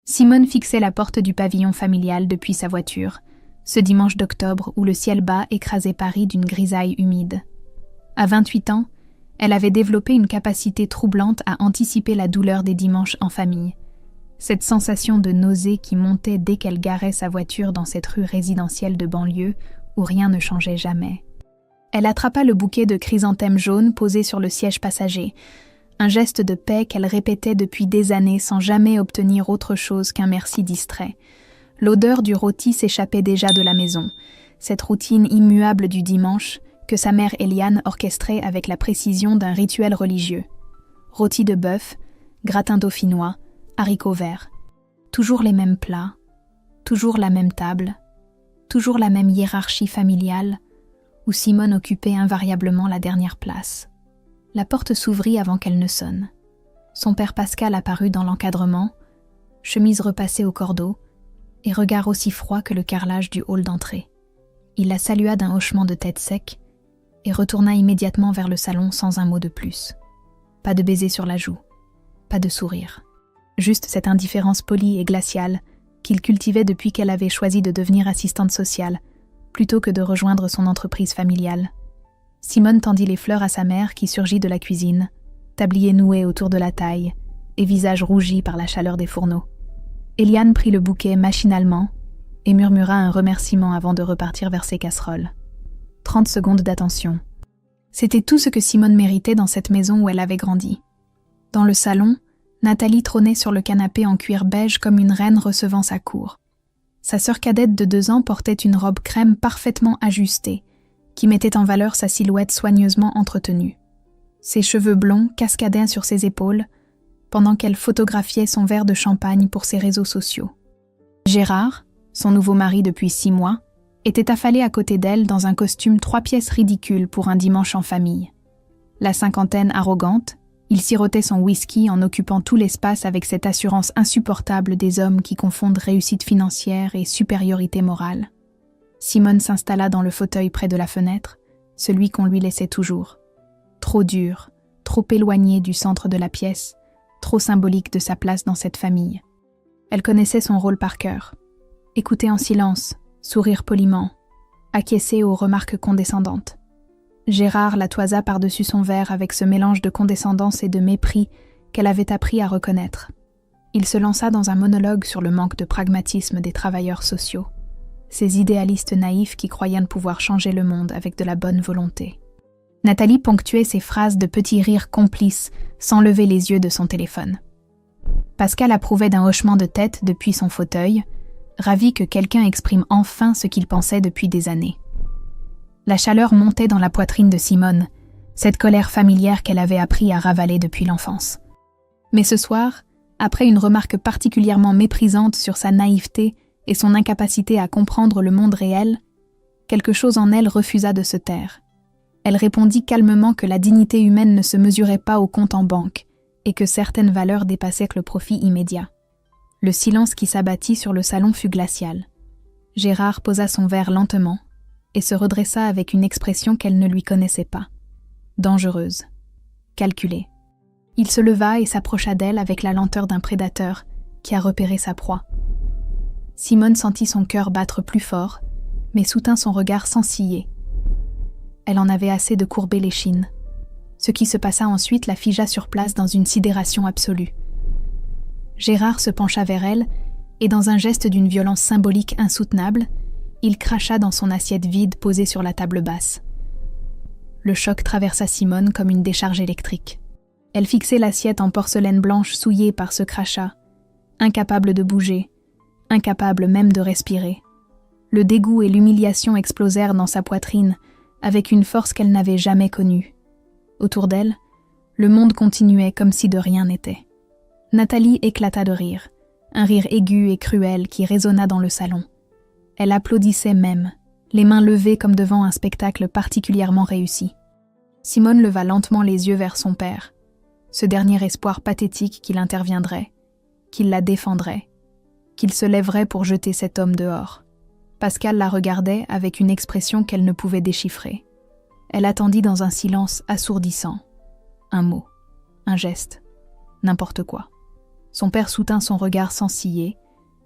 Simone fixait la porte du pavillon familial depuis sa voiture, ce dimanche d'octobre où le ciel bas écrasait Paris d'une grisaille humide. À 28 ans, elle avait développé une capacité troublante à anticiper la douleur des dimanches en famille. Cette sensation de nausée qui montait dès qu'elle garait sa voiture dans cette rue résidentielle de banlieue où rien ne changeait jamais. Elle attrapa le bouquet de chrysanthèmes jaunes posé sur le siège passager, un geste de paix qu'elle répétait depuis des années sans jamais obtenir autre chose qu'un merci distrait. L'odeur du rôti s'échappait déjà de la maison, cette routine immuable du dimanche que sa mère Eliane orchestrait avec la précision d'un rituel religieux. Rôti de bœuf, gratin dauphinois, haricots verts. Toujours les mêmes plats, toujours la même table, toujours la même hiérarchie familiale, où Simone occupait invariablement la dernière place. La porte s'ouvrit avant qu'elle ne sonne. Son père Pascal apparut dans l'encadrement, chemise repassée au cordeau, et regard aussi froid que le carrelage du hall d'entrée. Il la salua d'un hochement de tête sec et retourna immédiatement vers le salon sans un mot de plus. Pas de baiser sur la joue, pas de sourire. Juste cette indifférence polie et glaciale qu'il cultivait depuis qu'elle avait choisi de devenir assistante sociale, plutôt que de rejoindre son entreprise familiale. Simone tendit les fleurs à sa mère qui surgit de la cuisine, tablier noué autour de la taille et visage rougi par la chaleur des fourneaux. Eliane prit le bouquet machinalement et murmura un remerciement avant de repartir vers ses casseroles. 30 secondes d'attention. C'était tout ce que Simone méritait dans cette maison où elle avait grandi. Dans le salon, Nathalie trônait sur le canapé en cuir beige comme une reine recevant sa cour. Sa sœur cadette de 2 ans portait une robe crème parfaitement ajustée, qui mettait en valeur sa silhouette soigneusement entretenue. Ses cheveux blonds cascadaient sur ses épaules, pendant qu'elle photographiait son verre de champagne pour ses réseaux sociaux. Gérard, son nouveau mari depuis 6 mois, était affalé à côté d'elle dans un costume 3 pièces ridicule pour un dimanche en famille. La cinquantaine arrogante, il sirotait son whisky en occupant tout l'espace avec cette assurance insupportable des hommes qui confondent réussite financière et supériorité morale. Simone s'installa dans le fauteuil près de la fenêtre, celui qu'on lui laissait toujours. Trop dur, trop éloigné du centre de la pièce, trop symbolique de sa place dans cette famille. Elle connaissait son rôle par cœur. Écouter en silence, sourire poliment, acquiescer aux remarques condescendantes. Gérard la toisa par-dessus son verre avec ce mélange de condescendance et de mépris qu'elle avait appris à reconnaître. Il se lança dans un monologue sur le manque de pragmatisme des travailleurs sociaux, ces idéalistes naïfs qui croyaient ne pouvoir changer le monde avec de la bonne volonté. Nathalie ponctuait ses phrases de petits rires complices sans lever les yeux de son téléphone. Pascal approuvait d'un hochement de tête depuis son fauteuil, ravi que quelqu'un exprime enfin ce qu'il pensait depuis des années. La chaleur montait dans la poitrine de Simone, cette colère familière qu'elle avait appris à ravaler depuis l'enfance. Mais ce soir, après une remarque particulièrement méprisante sur sa naïveté et son incapacité à comprendre le monde réel, quelque chose en elle refusa de se taire. Elle répondit calmement que la dignité humaine ne se mesurait pas au compte en banque et que certaines valeurs dépassaient le profit immédiat. Le silence qui s'abattit sur le salon fut glacial. Gérard posa son verre lentement et se redressa avec une expression qu'elle ne lui connaissait pas. Dangereuse, calculée. Il se leva et s'approcha d'elle avec la lenteur d'un prédateur qui a repéré sa proie. Simone sentit son cœur battre plus fort, mais soutint son regard sans ciller. Elle en avait assez de courber l'échine. Ce qui se passa ensuite la figea sur place dans une sidération absolue. Gérard se pencha vers elle et dans un geste d'une violence symbolique insoutenable, il cracha dans son assiette vide posée sur la table basse. Le choc traversa Simone comme une décharge électrique. Elle fixait l'assiette en porcelaine blanche souillée par ce crachat, incapable de bouger, incapable même de respirer. Le dégoût et l'humiliation explosèrent dans sa poitrine avec une force qu'elle n'avait jamais connue. Autour d'elle, le monde continuait comme si de rien n'était. Nathalie éclata de rire, un rire aigu et cruel qui résonna dans le salon. Elle applaudissait même, les mains levées comme devant un spectacle particulièrement réussi. Simone leva lentement les yeux vers son père, ce dernier espoir pathétique qu'il interviendrait, qu'il la défendrait, qu'il se lèverait pour jeter cet homme dehors. Pascal la regardait avec une expression qu'elle ne pouvait déchiffrer. Elle attendit dans un silence assourdissant. Un mot, un geste, n'importe quoi. Son père soutint son regard sans ciller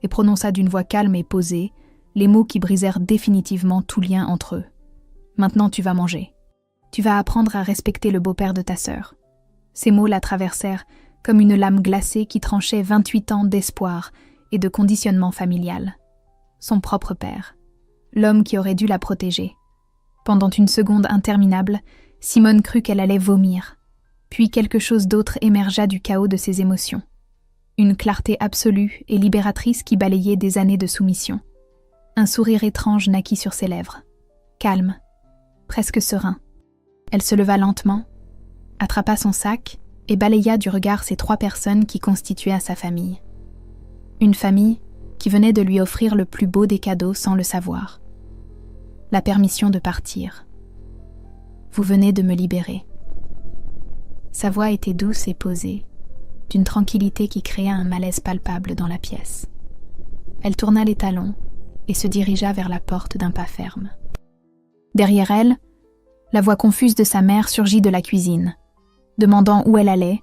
et prononça d'une voix calme et posée les mots qui brisèrent définitivement tout lien entre eux. « Maintenant tu vas manger. Tu vas apprendre à respecter le beau-père de ta sœur. » Ces mots la traversèrent comme une lame glacée qui tranchait 28 ans d'espoir et de conditionnement familial. Son propre père, l'homme qui aurait dû la protéger. Pendant une seconde interminable, Simone crut qu'elle allait vomir. Puis quelque chose d'autre émergea du chaos de ses émotions. Une clarté absolue et libératrice qui balayait des années de soumission. Un sourire étrange naquit sur ses lèvres. Calme, presque serein. Elle se leva lentement, attrapa son sac et balaya du regard ces 3 personnes qui constituaient sa famille. Une famille qui venait de lui offrir le plus beau des cadeaux sans le savoir. La permission de partir. Vous venez de me libérer. Sa voix était douce et posée, d'une tranquillité qui créa un malaise palpable dans la pièce. Elle tourna les talons et se dirigea vers la porte d'un pas ferme. Derrière elle, la voix confuse de sa mère surgit de la cuisine, demandant où elle allait,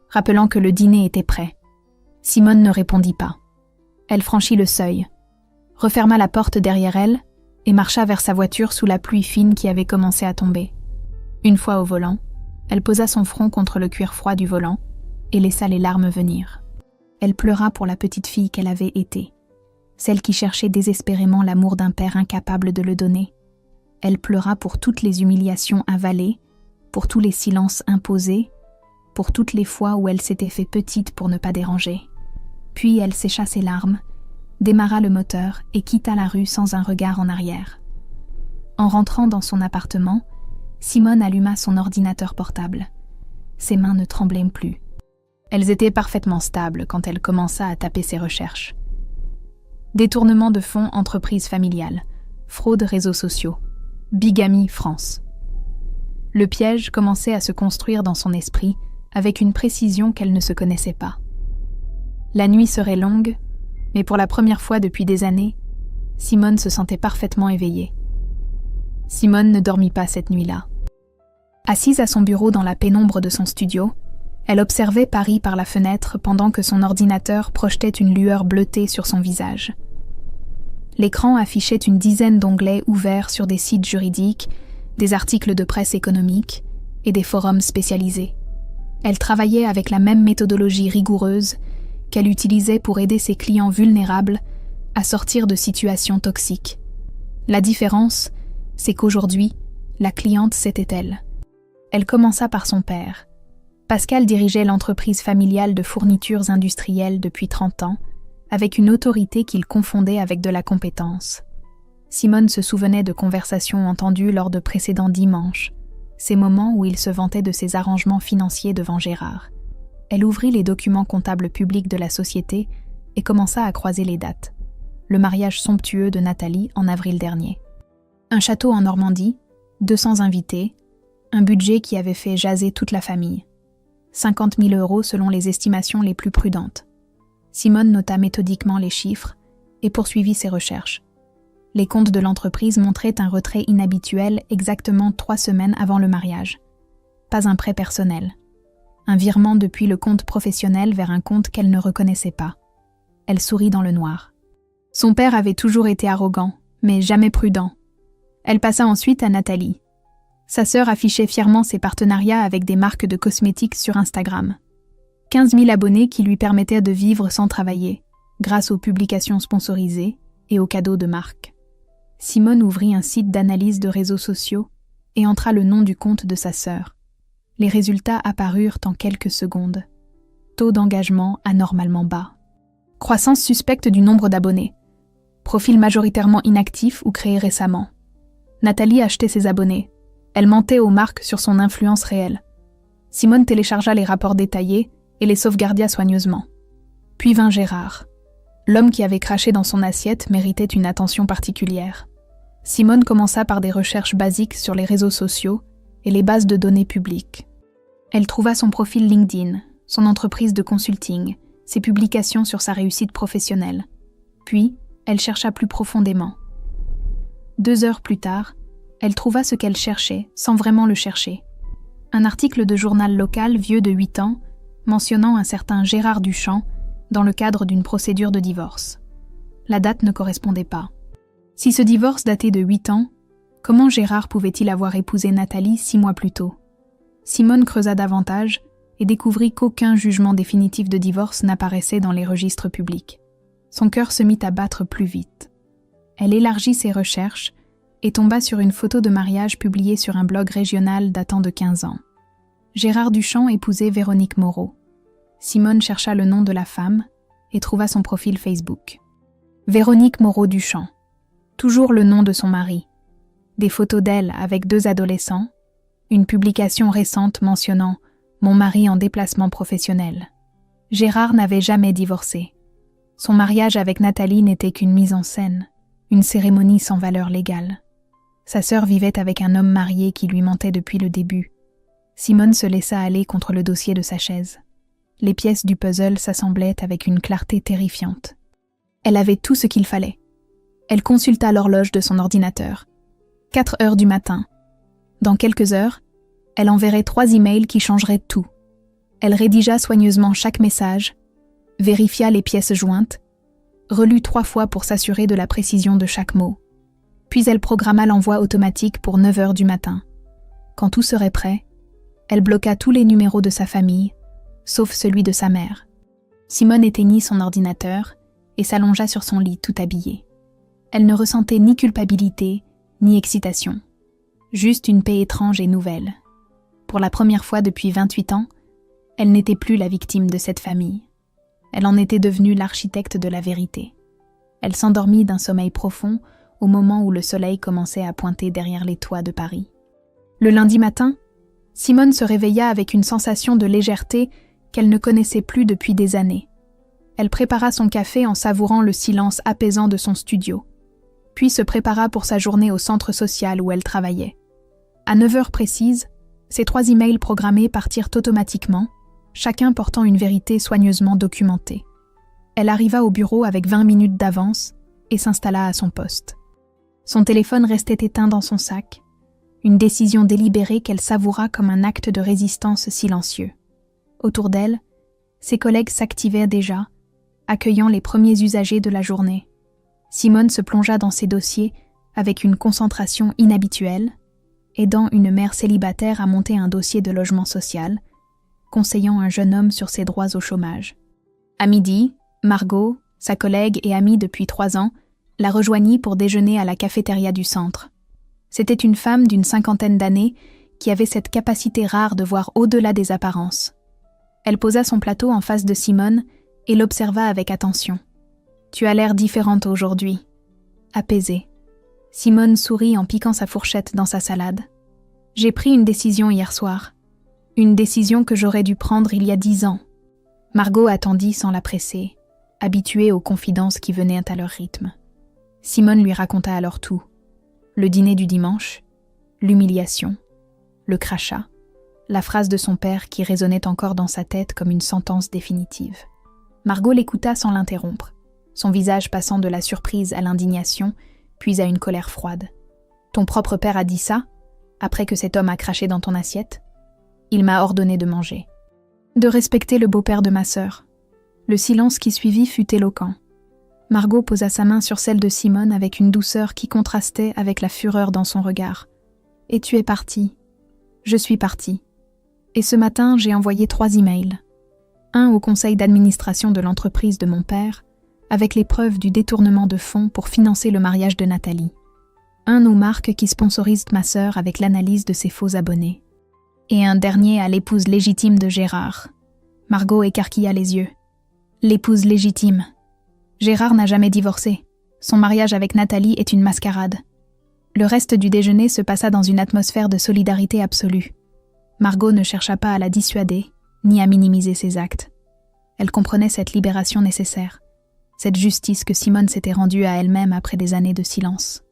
rappelant que le dîner était prêt. Simone ne répondit pas. Elle franchit le seuil, referma la porte derrière elle et marcha vers sa voiture sous la pluie fine qui avait commencé à tomber. Une fois au volant, elle posa son front contre le cuir froid du volant et laissa les larmes venir. Elle pleura pour la petite fille qu'elle avait été, celle qui cherchait désespérément l'amour d'un père incapable de le donner. Elle pleura pour toutes les humiliations avalées, pour tous les silences imposés, pour toutes les fois où elle s'était fait petite pour ne pas déranger. Puis elle sécha ses larmes, démarra le moteur et quitta la rue sans un regard en arrière. En rentrant dans son appartement, Simone alluma son ordinateur portable. Ses mains ne tremblaient plus. Elles étaient parfaitement stables quand elle commença à taper ses recherches. Détournement de fonds entreprise familiale, fraude réseaux sociaux, bigamie France. Le piège commençait à se construire dans son esprit avec une précision qu'elle ne se connaissait pas. La nuit serait longue, mais pour la première fois depuis des années, Simone se sentait parfaitement éveillée. Simone ne dormit pas cette nuit-là. Assise à son bureau dans la pénombre de son studio, elle observait Paris par la fenêtre pendant que son ordinateur projetait une lueur bleutée sur son visage. L'écran affichait une dizaine d'onglets ouverts sur des sites juridiques, des articles de presse économique et des forums spécialisés. Elle travaillait avec la même méthodologie rigoureuse qu'elle utilisait pour aider ses clients vulnérables à sortir de situations toxiques. La différence, c'est qu'aujourd'hui, la cliente, c'était elle. Elle commença par son père. Pascal dirigeait l'entreprise familiale de fournitures industrielles depuis 30 ans, avec une autorité qu'il confondait avec de la compétence. Simone se souvenait de conversations entendues lors de précédents dimanches, ces moments où il se vantait de ses arrangements financiers devant Gérard. Elle ouvrit les documents comptables publics de la société et commença à croiser les dates. Le mariage somptueux de Nathalie en avril dernier. Un château en Normandie, 200 invités, un budget qui avait fait jaser toute la famille. 50 000 € selon les estimations les plus prudentes. Simone nota méthodiquement les chiffres et poursuivit ses recherches. Les comptes de l'entreprise montraient un retrait inhabituel exactement 3 semaines avant le mariage. Pas un prêt personnel. Un virement depuis le compte professionnel vers un compte qu'elle ne reconnaissait pas. Elle sourit dans le noir. Son père avait toujours été arrogant, mais jamais prudent. Elle passa ensuite à Nathalie. Sa sœur affichait fièrement ses partenariats avec des marques de cosmétiques sur Instagram. 15 000 abonnés qui lui permettaient de vivre sans travailler, grâce aux publications sponsorisées et aux cadeaux de marque. Simone ouvrit un site d'analyse de réseaux sociaux et entra le nom du compte de sa sœur. Les résultats apparurent en quelques secondes. Taux d'engagement anormalement bas. Croissance suspecte du nombre d'abonnés. Profil majoritairement inactif ou créé récemment. Nathalie achetait ses abonnés. Elle mentait aux marques sur son influence réelle. Simone téléchargea les rapports détaillés et les sauvegardia soigneusement. Puis vint Gérard. L'homme qui avait craché dans son assiette méritait une attention particulière. Simone commença par des recherches basiques sur les réseaux sociaux et les bases de données publiques. Elle trouva son profil LinkedIn, son entreprise de consulting, ses publications sur sa réussite professionnelle. Puis, elle chercha plus profondément. 2 heures plus tard, elle trouva ce qu'elle cherchait, sans vraiment le chercher. Un article de journal local vieux de 8 ans, mentionnant un certain Gérard Duchamp, dans le cadre d'une procédure de divorce. La date ne correspondait pas. Si ce divorce datait de 8 ans, comment Gérard pouvait-il avoir épousé Nathalie 6 mois plus tôt? Simone creusa davantage et découvrit qu'aucun jugement définitif de divorce n'apparaissait dans les registres publics. Son cœur se mit à battre plus vite. Elle élargit ses recherches et tomba sur une photo de mariage publiée sur un blog régional datant de 15 ans. Gérard Duchamp épousait Véronique Moreau. Simone chercha le nom de la femme et trouva son profil Facebook. Véronique Moreau Duchamp. Toujours le nom de son mari. Des photos d'elle avec 2 adolescents. Une publication récente mentionnant « Mon mari en déplacement professionnel ». Gérard n'avait jamais divorcé. Son mariage avec Nathalie n'était qu'une mise en scène, une cérémonie sans valeur légale. Sa sœur vivait avec un homme marié qui lui mentait depuis le début. Simone se laissa aller contre le dossier de sa chaise. Les pièces du puzzle s'assemblaient avec une clarté terrifiante. Elle avait tout ce qu'il fallait. Elle consulta l'horloge de son ordinateur. 4 heures du matin. Dans quelques heures, elle enverrait 3 emails qui changeraient tout. Elle rédigea soigneusement chaque message, vérifia les pièces jointes, relut 3 fois pour s'assurer de la précision de chaque mot. Puis elle programma l'envoi automatique pour 9 heures du matin. Quand tout serait prêt, elle bloqua tous les numéros de sa famille, sauf celui de sa mère. Simone éteignit son ordinateur et s'allongea sur son lit tout habillée. Elle ne ressentait ni culpabilité, ni excitation. Juste une paix étrange et nouvelle. Pour la première fois depuis 28 ans, elle n'était plus la victime de cette famille. Elle en était devenue l'architecte de la vérité. Elle s'endormit d'un sommeil profond au moment où le soleil commençait à pointer derrière les toits de Paris. Le lundi matin, Simone se réveilla avec une sensation de légèreté qu'elle ne connaissait plus depuis des années. Elle prépara son café en savourant le silence apaisant de son studio, puis se prépara pour sa journée au centre social où elle travaillait. À 9 heures précises, ses 3 emails programmés partirent automatiquement, chacun portant une vérité soigneusement documentée. Elle arriva au bureau avec 20 minutes d'avance et s'installa à son poste. Son téléphone restait éteint dans son sac, une décision délibérée qu'elle savoura comme un acte de résistance silencieux. Autour d'elle, ses collègues s'activaient déjà, accueillant les premiers usagers de la journée. Simone se plongea dans ses dossiers avec une concentration inhabituelle, aidant une mère célibataire à monter un dossier de logement social, conseillant un jeune homme sur ses droits au chômage. À midi, Margot, sa collègue et amie depuis 3 ans, la rejoignit pour déjeuner à la cafétéria du centre. C'était une femme d'une 50aine d'années qui avait cette capacité rare de voir au-delà des apparences. Elle posa son plateau en face de Simone et l'observa avec attention. « Tu as l'air différente aujourd'hui. » Apaisée. Simone sourit en piquant sa fourchette dans sa salade. « J'ai pris une décision hier soir. Une décision que j'aurais dû prendre il y a 10 ans. » Margot attendit sans la presser, habituée aux confidences qui venaient à leur rythme. Simone lui raconta alors tout. Le dîner du dimanche, l'humiliation, le crachat, la phrase de son père qui résonnait encore dans sa tête comme une sentence définitive. Margot l'écouta sans l'interrompre, son visage passant de la surprise à l'indignation, puis à une colère froide. « Ton propre père a dit ça, après que cet homme a craché dans ton assiette ? Il m'a ordonné de manger. De respecter le beau-père de ma sœur. » Le silence qui suivit fut éloquent. Margot posa sa main sur celle de Simone avec une douceur qui contrastait avec la fureur dans son regard. « Et tu es partie. Je suis partie. Et ce matin, j'ai envoyé 3 emails. Un au conseil d'administration de l'entreprise de mon père, avec les preuves du détournement de fonds pour financer le mariage de Nathalie. Un aux marques qui sponsorisent ma sœur avec l'analyse de ses faux abonnés. Et un dernier à l'épouse légitime de Gérard. » Margot écarquilla les yeux. « L'épouse légitime. Gérard n'a jamais divorcé. Son mariage avec Nathalie est une mascarade. » Le reste du déjeuner se passa dans une atmosphère de solidarité absolue. Margot ne chercha pas à la dissuader, ni à minimiser ses actes. Elle comprenait cette libération nécessaire, cette justice que Simone s'était rendue à elle-même après des années de silence.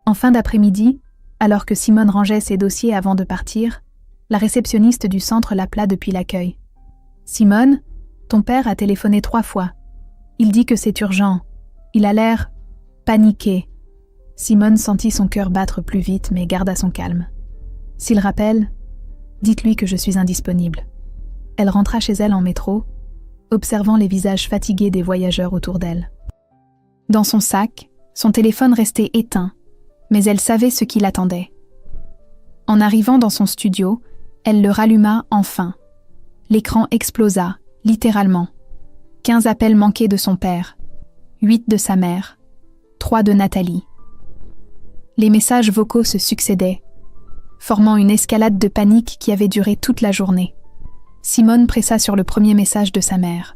En fin d'après-midi, alors que Simone rangeait ses dossiers avant de partir, la réceptionniste du centre l'appela depuis l'accueil. « Simone, ton père a téléphoné 3 fois. Il dit que c'est urgent. Il a l'air paniqué. » Simone sentit son cœur battre plus vite, mais garda son calme. « S'il rappelle, dites-lui que je suis indisponible. » Elle rentra chez elle en métro, observant les visages fatigués des voyageurs autour d'elle. Dans son sac, son téléphone restait éteint, mais elle savait ce qui l'attendait. En arrivant dans son studio, elle le ralluma enfin. L'écran explosa, littéralement. 15 appels manqués de son père, 8 de sa mère, 3 de Nathalie. Les messages vocaux se succédaient, formant une escalade de panique qui avait duré toute la journée. Simone pressa sur le premier message de sa mère.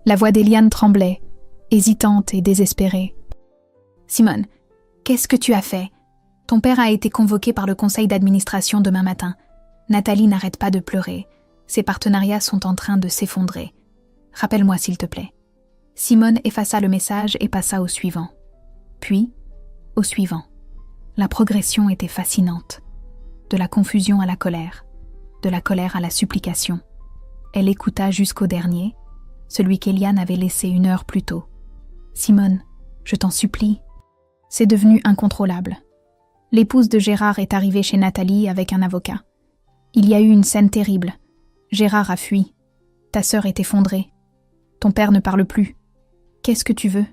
La voix d'Eliane tremblait, hésitante et désespérée. « Simone, qu'est-ce que tu as fait? Ton père a été convoqué par le conseil d'administration demain matin. Nathalie n'arrête pas de pleurer. Ses partenariats sont en train de s'effondrer. Rappelle-moi s'il te plaît. » Simone effaça le message et passa au suivant. Puis, au suivant. La progression était fascinante. De la confusion à la colère, de la colère à la supplication. Elle écouta jusqu'au dernier, celui qu'Eliane avait laissé 1 heure plus tôt. « Simone, je t'en supplie. » C'est devenu incontrôlable. L'épouse de Gérard est arrivée chez Nathalie avec un avocat. Il y a eu une scène terrible. Gérard a fui. Ta sœur est effondrée. Ton père ne parle plus. Qu'est-ce que tu veux?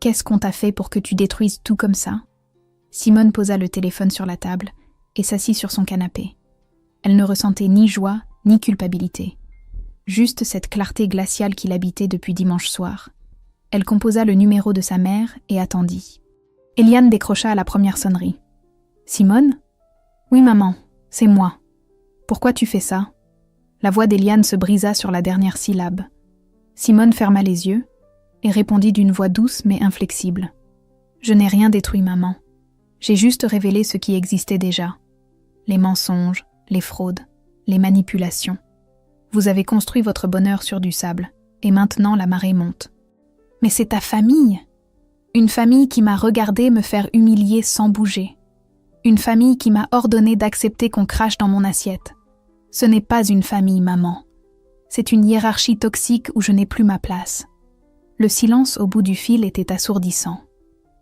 Qu'est-ce qu'on t'a fait pour que tu détruises tout comme ça? Simone posa le téléphone sur la table et s'assit sur son canapé. Elle ne ressentait ni joie ni culpabilité. Juste cette clarté glaciale qui l'habitait depuis dimanche soir. Elle composa le numéro de sa mère et attendit. Eliane décrocha à la première sonnerie. « Simone ? » ?»« Oui, maman, c'est moi. Pourquoi tu fais ça ?» La voix d'Eliane se brisa sur la dernière syllabe. Simone ferma les yeux et répondit d'une voix douce mais inflexible. « Je n'ai rien détruit, maman. J'ai juste révélé ce qui existait déjà. Les mensonges, les fraudes, les manipulations. Vous avez construit votre bonheur sur du sable, et maintenant la marée monte. Mais c'est ta famille. Une famille qui m'a regardé me faire humilier sans bouger. Une famille qui m'a ordonné d'accepter qu'on crache dans mon assiette. Ce n'est pas une famille, maman. C'est une hiérarchie toxique où je n'ai plus ma place. » Le silence au bout du fil était assourdissant.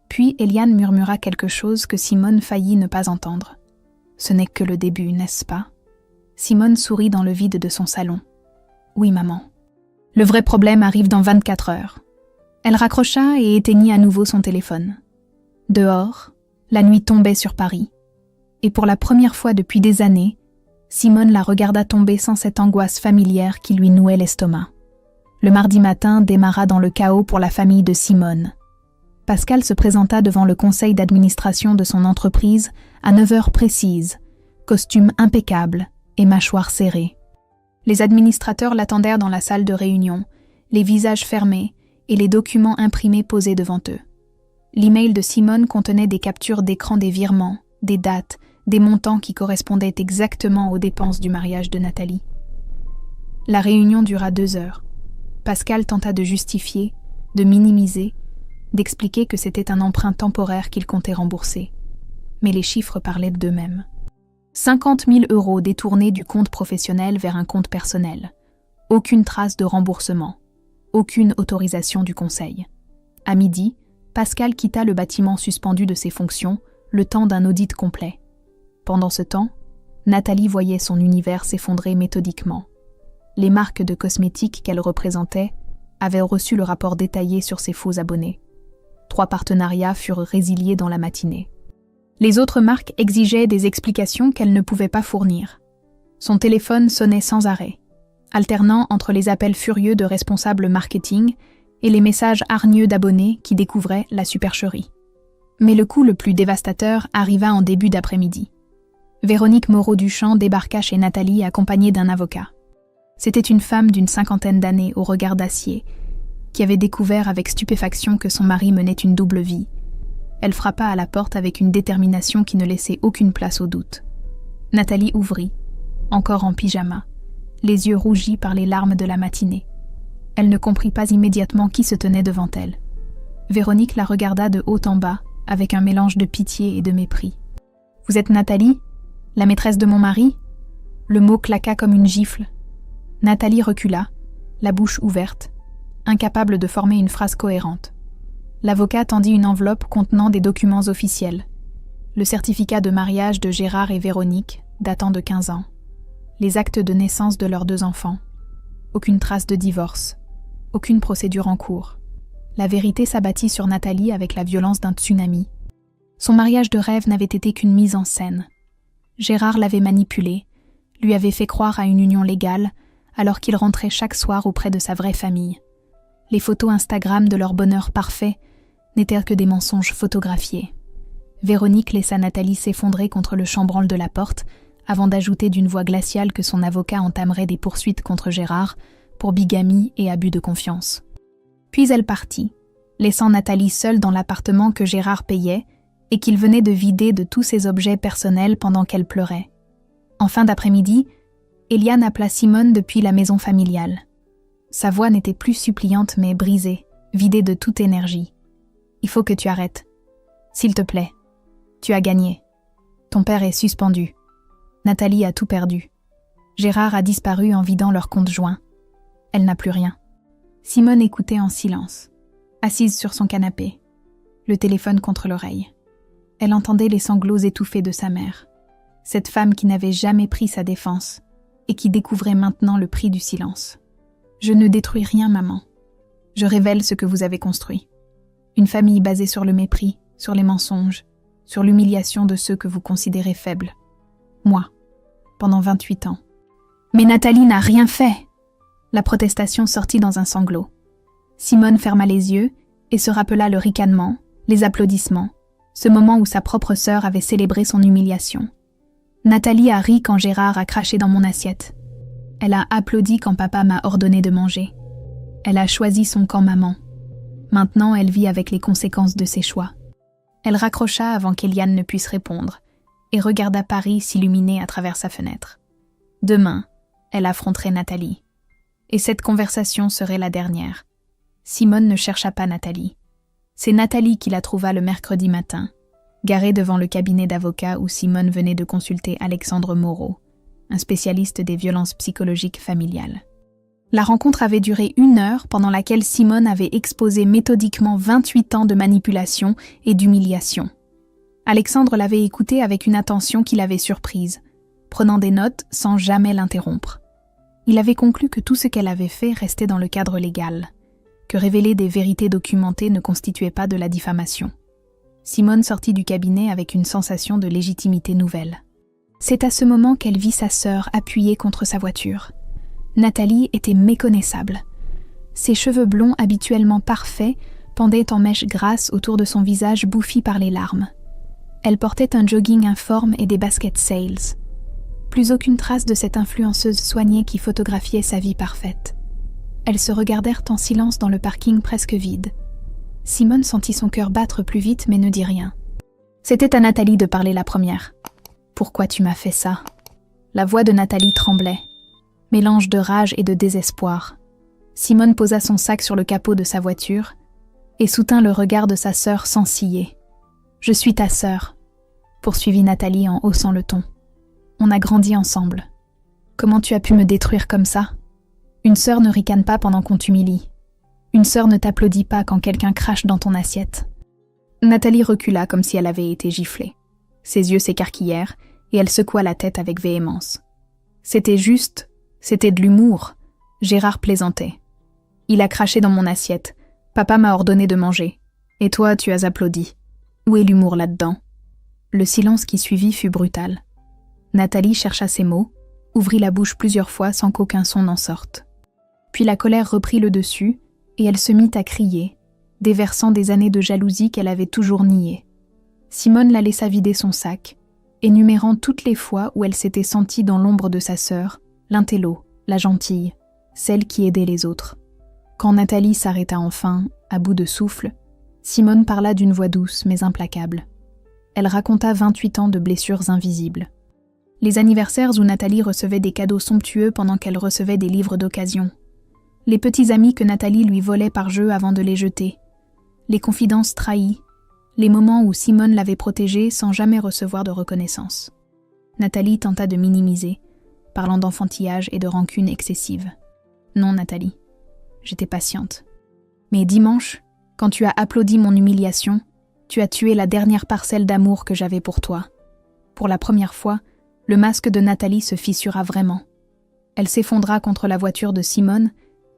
Puis Eliane murmura quelque chose que Simone faillit ne pas entendre. « Ce n'est que le début, n'est-ce pas ?» Simone sourit dans le vide de son salon. « Oui, maman. Le vrai problème arrive dans 24 heures. » Elle raccrocha et éteignit à nouveau son téléphone. Dehors, la nuit tombait sur Paris. Et pour la première fois depuis des années, Simone la regarda tomber sans cette angoisse familière qui lui nouait l'estomac. Le mardi matin démarra dans le chaos pour la famille de Simone. Pascal se présenta devant le conseil d'administration de son entreprise à 9 heures précises, costume impeccable et mâchoire serrée. Les administrateurs l'attendèrent dans la salle de réunion, les visages fermés et les documents imprimés posés devant eux. L'email de Simone contenait des captures d'écran des virements, des dates, des montants qui correspondaient exactement aux dépenses du mariage de Nathalie. La réunion dura 2 heures. Pascal tenta de justifier, de minimiser, d'expliquer que c'était un emprunt temporaire qu'il comptait rembourser. Mais les chiffres parlaient d'eux-mêmes. 50 000 € détournés du compte professionnel vers un compte personnel. Aucune trace de remboursement. Aucune autorisation du conseil. À midi, Pascal quitta le bâtiment suspendu de ses fonctions, le temps d'un audit complet. Pendant ce temps, Nathalie voyait son univers s'effondrer méthodiquement. Les marques de cosmétiques qu'elle représentait avaient reçu le rapport détaillé sur ses faux abonnés. 3 partenariats furent résiliés dans la matinée. Les autres marques exigeaient des explications qu'elle ne pouvait pas fournir. Son téléphone sonnait sans arrêt, alternant entre les appels furieux de responsables marketing et les messages hargneux d'abonnés qui découvraient la supercherie. Mais le coup le plus dévastateur arriva en début d'après-midi. Véronique Moreau-Duchamp débarqua chez Nathalie accompagnée d'un avocat. C'était une femme d'une 50aine d'années au regard d'acier, qui avait découvert avec stupéfaction que son mari menait une double vie. Elle frappa à la porte avec une détermination qui ne laissait aucune place au doute. Nathalie ouvrit, encore en pyjama, les yeux rougis par les larmes de la matinée. Elle ne comprit pas immédiatement qui se tenait devant elle. Véronique la regarda de haut en bas, avec un mélange de pitié et de mépris. « Vous êtes Nathalie ? La maîtresse de mon mari ?» Le mot claqua comme une gifle. Nathalie recula, la bouche ouverte, incapable de former une phrase cohérente. L'avocat tendit une enveloppe contenant des documents officiels. Le certificat de mariage de Gérard et Véronique, datant de 15 ans. Les actes de naissance de leurs 2 enfants. Aucune trace de divorce. aucune procédure en cours. La vérité s'abattit sur Nathalie avec la violence d'un tsunami. Son mariage de rêve n'avait été qu'une mise en scène. Gérard l'avait manipulée, lui avait fait croire à une union légale, alors qu'il rentrait chaque soir auprès de sa vraie famille. Les photos Instagram de leur bonheur parfait n'étaient que des mensonges photographiés. Véronique laissa Nathalie s'effondrer contre le chambranle de la porte, avant d'ajouter d'une voix glaciale que son avocat entamerait des poursuites contre Gérard pour bigamie et abus de confiance. Puis elle partit, laissant Nathalie seule dans l'appartement que Gérard payait et qu'il venait de vider de tous ses objets personnels pendant qu'elle pleurait. En fin d'après-midi, Eliane appela Simone depuis la maison familiale. Sa voix n'était plus suppliante mais brisée, vidée de toute énergie. « Il faut que tu arrêtes. S'il te plaît. Tu as gagné. Ton père est suspendu. Nathalie a tout perdu. Gérard a disparu en vidant leur compte joint. Elle n'a plus rien. » Simone écoutait en silence, assise sur son canapé, le téléphone contre l'oreille. Elle entendait les sanglots étouffés de sa mère, cette femme qui n'avait jamais pris sa défense et qui découvrait maintenant le prix du silence. « Je ne détruis rien, maman. Je révèle ce que vous avez construit. Une famille basée sur le mépris, sur les mensonges, sur l'humiliation de ceux que vous considérez faibles. Moi, pendant 28 ans. » « Mais Nathalie n'a rien fait !» La protestation sortit dans un sanglot. Simone ferma les yeux et se rappela le ricanement, les applaudissements, ce moment où sa propre sœur avait célébré son humiliation. Nathalie a ri quand Gérard a craché dans mon assiette. Elle a applaudi quand papa m'a ordonné de manger. Elle a choisi son camp maman. Maintenant, elle vit avec les conséquences de ses choix. Elle raccrocha avant qu'Eliane ne puisse répondre et regarda Paris s'illuminer à travers sa fenêtre. Demain, elle affronterait Nathalie. Et cette conversation serait la dernière. Simone ne chercha pas Nathalie. C'est Nathalie qui la trouva le mercredi matin, garée devant le cabinet d'avocat où Simone venait de consulter Alexandre Moreau, un spécialiste des violences psychologiques familiales. La rencontre avait duré 1 heure pendant laquelle Simone avait exposé méthodiquement 28 ans de manipulation et d'humiliation. Alexandre l'avait écoutée avec une attention qui l'avait surprise, prenant des notes sans jamais l'interrompre. Il avait conclu que tout ce qu'elle avait fait restait dans le cadre légal, que révéler des vérités documentées ne constituait pas de la diffamation. Simone sortit du cabinet avec une sensation de légitimité nouvelle. C'est à ce moment qu'elle vit sa sœur appuyée contre sa voiture. Nathalie était méconnaissable. Ses cheveux blonds habituellement parfaits pendaient en mèches grasses autour de son visage bouffi par les larmes. Elle portait un jogging informe et des baskets Sales. Plus aucune trace de cette influenceuse soignée qui photographiait sa vie parfaite. Elles se regardèrent en silence dans le parking presque vide. Simone sentit son cœur battre plus vite mais ne dit rien. C'était à Nathalie de parler la première. « Pourquoi tu m'as fait ça ?» La voix de Nathalie tremblait, mélange de rage et de désespoir. Simone posa son sac sur le capot de sa voiture et soutint le regard de sa sœur sans ciller. « Je suis ta sœur », poursuivit Nathalie en haussant le ton. On a grandi ensemble. Comment tu as pu me détruire comme ça ? Une sœur ne ricane pas pendant qu'on t'humilie. Une sœur ne t'applaudit pas quand quelqu'un crache dans ton assiette. Nathalie recula comme si elle avait été giflée. Ses yeux s'écarquillèrent et elle secoua la tête avec véhémence. C'était juste, c'était de l'humour. Gérard plaisantait. Il a craché dans mon assiette. Papa m'a ordonné de manger. Et toi, tu as applaudi. Où est l'humour là-dedans ? Le silence qui suivit fut brutal. Nathalie chercha ses mots, ouvrit la bouche plusieurs fois sans qu'aucun son n'en sorte. Puis la colère reprit le dessus et elle se mit à crier, déversant des années de jalousie qu'elle avait toujours niées. Simone la laissa vider son sac, énumérant toutes les fois où elle s'était sentie dans l'ombre de sa sœur, l'intello, la gentille, celle qui aidait les autres. Quand Nathalie s'arrêta enfin, à bout de souffle, Simone parla d'une voix douce mais implacable. Elle raconta 28 ans de blessures invisibles. Les anniversaires où Nathalie recevait des cadeaux somptueux pendant qu'elle recevait des livres d'occasion. Les petits amis que Nathalie lui volait par jeu avant de les jeter. Les confidences trahies. Les moments où Simone l'avait protégée sans jamais recevoir de reconnaissance. Nathalie tenta de minimiser, parlant d'enfantillage et de rancune excessive. Non, Nathalie. J'étais patiente. Mais dimanche, quand tu as applaudi mon humiliation, tu as tué la dernière parcelle d'amour que j'avais pour toi. Pour la première fois, le masque de Nathalie se fissura vraiment. Elle s'effondra contre la voiture de Simone